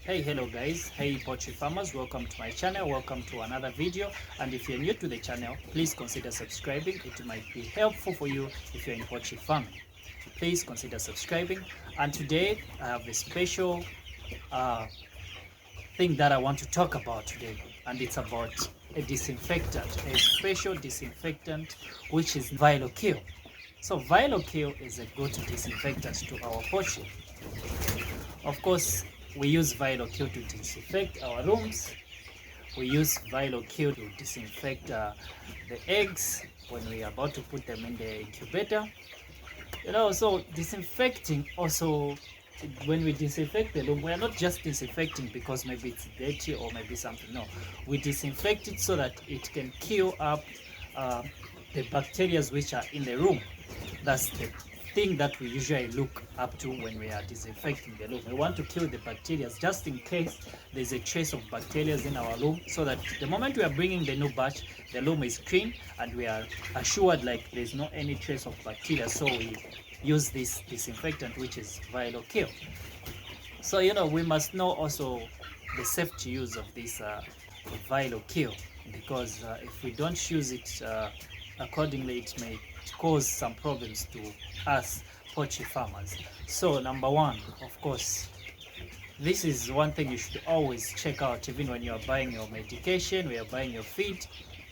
Hello guys, poultry farmers, welcome to my channel, welcome to another video. And if you're new to the channel, please consider subscribing. It might be helpful for you if you're in poultry farming. Please consider subscribing. And today I have a special thing that I want to talk about today, and it's about a disinfectant, a special disinfectant, which is Virulkill. So Virulkill is a good disinfectant to our poultry. Of course, we use Virulkill to disinfect our rooms. We use Virulkill to disinfect the eggs when we are about to put them in the incubator. So disinfecting also, when we disinfect the room, we are not just disinfecting because maybe it's dirty or maybe something. No, we disinfect it so that it can kill up the bacteria which are in the room. That's the thing that we usually look up to when we are disinfecting the room. We want to kill the bacteria just in case there's a trace of bacteria in our room, so that the moment we are bringing the new batch, the room is clean and we are assured like there's no any trace of bacteria. So we use this disinfectant, which is Virulkill. So we must know also the safety use of this Virulkill, because if we don't use it accordingly, it may cause some problems to us poultry farmers. So number one, of course, this is one thing you should always check out, even when you are buying your medication, when you are buying your feed,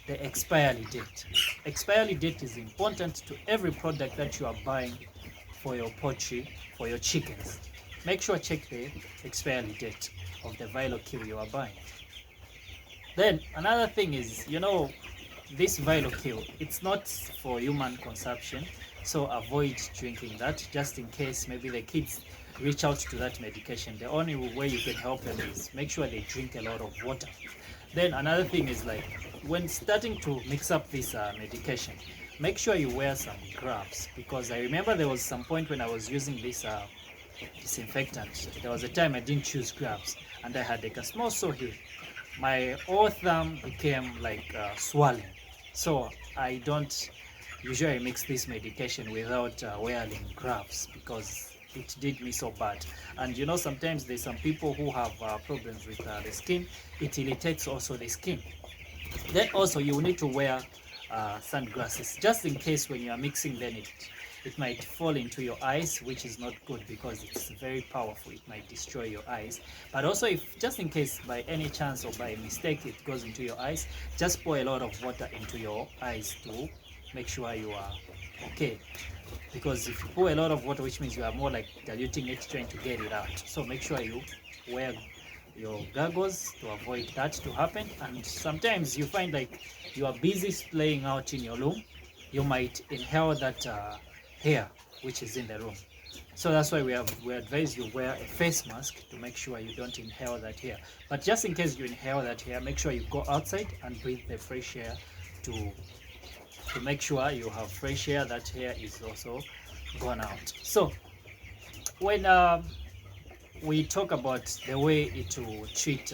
the expiry date. Expiry date is important to every product that you are buying for your poultry, for your chickens. Make sure check the expiry date of the Virulkill you are buying. Then another thing is, this Virulkill, it's not for human consumption, so avoid drinking that, just in case maybe the kids reach out to that medication. The only way you can help them is make sure they drink a lot of water. Then another thing is, like, when starting to mix up this medication, make sure you wear some gloves, because I remember there was some point when I was using this disinfectant, there was a time I didn't choose gloves and I had like a small sore here. My whole thumb became like swollen. So I don't usually mix this medication without wearing gloves, because it did me so bad. And sometimes there's some people who have problems with the skin. It irritates also the skin. Then also you need to wear sunglasses, just in case when you are mixing, then it might fall into your eyes, which is not good because it's very powerful. It might destroy your eyes. But also, if just in case by any chance or by mistake it goes into your eyes, just pour a lot of water into your eyes to make sure you are okay. Because if you pour a lot of water, which means you are more like diluting it, trying to get it out. So make sure you wear your goggles to avoid that to happen. And sometimes you find like you are busy playing out in your room, you might inhale that hair which is in the room. So that's why we advise you wear a face mask to make sure you don't inhale that hair. But just in case you inhale that hair, make sure you go outside and breathe the fresh air to make sure you have fresh air. That hair is also gone out. So when we talk about the way to treat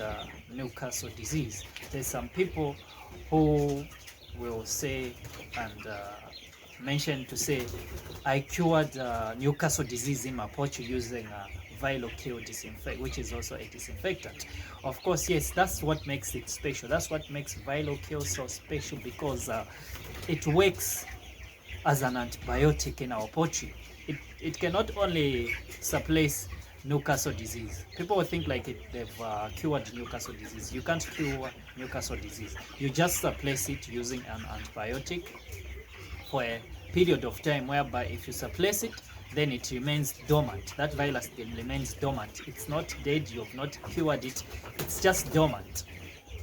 Newcastle disease, there's some people who will say and mention to say, I cured Newcastle disease in my poultry using Virulkill disinfect, which is also a disinfectant. Of course, yes, that's what makes it special. That's what makes Virulkill so special, because it works as an antibiotic in our poultry. It cannot only suppress Newcastle disease. People think like they've cured Newcastle disease. You can't cure Newcastle disease. You just suppress it using an antibiotic for a period of time, whereby if you suppress it, then it remains dormant. That virus remains dormant. It's not dead. You have not cured it. It's just dormant.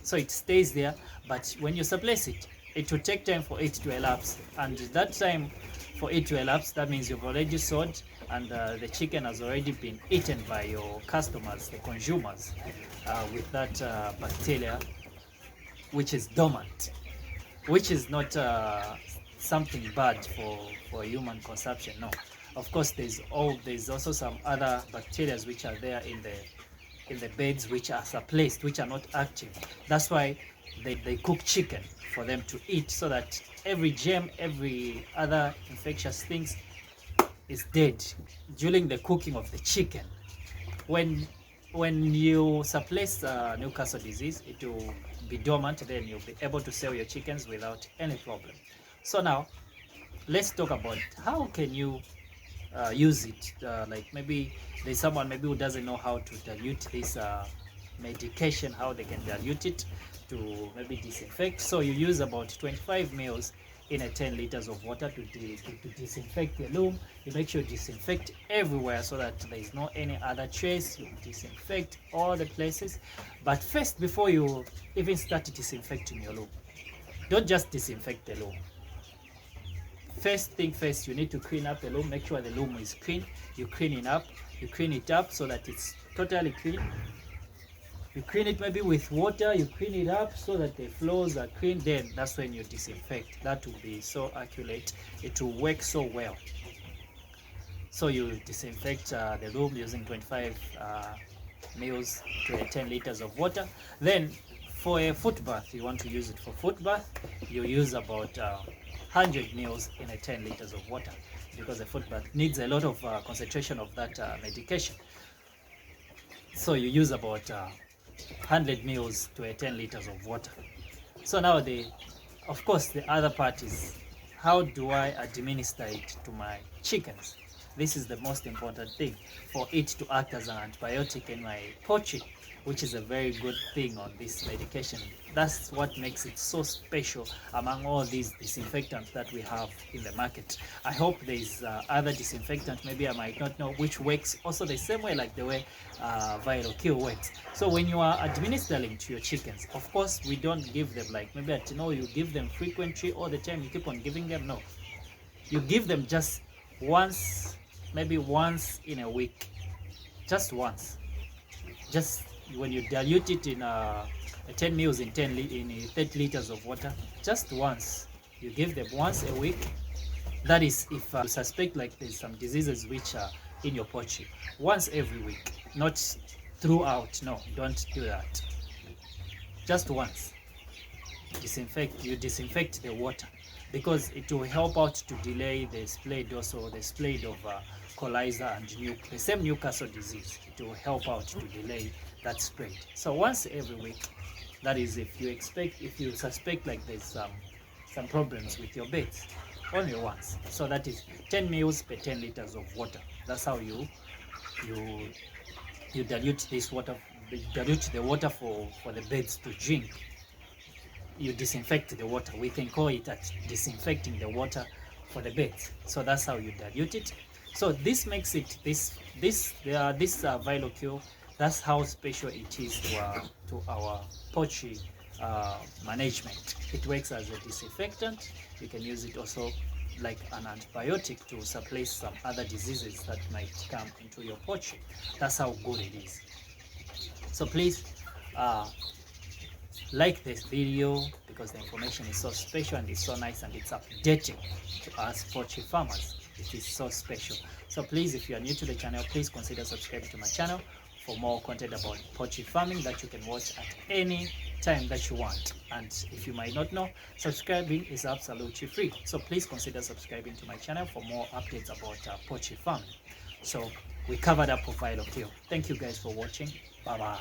So it stays there. But when you suppress it, it will take time for it to elapse. And that time for it to elapse, that means you've already sold, and the chicken has already been eaten by your customers, the consumers, with that bacteria which is dormant, which is not something bad for human consumption. No, of course there's also some other bacteria which are there in the beds, which are suppressed, which are not active. That's why they cook chicken for them to eat, so that every germ, every other infectious things is dead during the cooking of the chicken. When when you suppress Newcastle disease, it will be dormant, then you'll be able to sell your chickens without any problem. So now, let's talk about how can you use it. Like maybe there's someone maybe who doesn't know how to dilute this medication, how they can dilute it to maybe disinfect. So you use about 25 mils in a 10 liters of water to disinfect the loom. You make sure you disinfect everywhere so that there is no any other trace. You disinfect all the places. But first, before you even start disinfecting your loom, don't just disinfect the loom. First thing first, you need to clean up the loom. Make sure the loom is clean. You clean it up so that it's totally clean. You clean it maybe with water, you clean it up so that the floors are clean. Then that's when you disinfect. That will be so accurate. It will work so well. So you disinfect the loom using 25 mils to 10 liters of water. Then for a foot bath, you want to use it for foot bath, you use about 100 mils in a 10 liters of water, because a foot bath needs a lot of concentration of that medication. So you use about 100 mils to a 10 liters of water. So now of course the other part is, how do I administer it to my chickens? This is the most important thing, for it to act as an antibiotic in my poultry, which is a very good thing on this medication. That's what makes it so special among all these disinfectants that we have in the market. I hope there's other disinfectant, maybe I might not know, which works also the same way like the way Virulkill works. So when you are administering to your chickens, of course we don't give them like maybe you give them frequently all the time, you keep on giving them. No, you give them just once, maybe once in a week, just once. Just when you dilute it in 10 mils in 30 liters of water, just once. You give them once a week. That is if you suspect like there's some diseases which are in your poultry. Once every week, not throughout. No, don't do that. Just once. You disinfect the water, because it will help out to delay the spread of coliza and the same Newcastle disease. It will help out to delay that spread. So once every week, that is if you suspect like there's some problems with your beds, only once. So that is 10 mils per 10 liters of water. That's how you dilute this water, dilute the water for the beds to drink. You disinfect the water. We can call it disinfecting the water for the beds. So that's how you dilute it. So this makes it this Virulkill. That's how special it is to our poultry management. It works as a disinfectant. You can use it also like an antibiotic to suppress some other diseases that might come into your poultry. That's how good it is. So please like this video, because the information is so special and it's so nice and it's updating to us poultry farmers. It is so special. So please, if you are new to the channel, please consider subscribing to my channel for more content about poultry farming that you can watch at any time that you want. And if you might not know, subscribing is absolutely free. So please consider subscribing to my channel for more updates about poultry farming. So we covered up for Virulkill. Thank you guys for watching. Bye bye.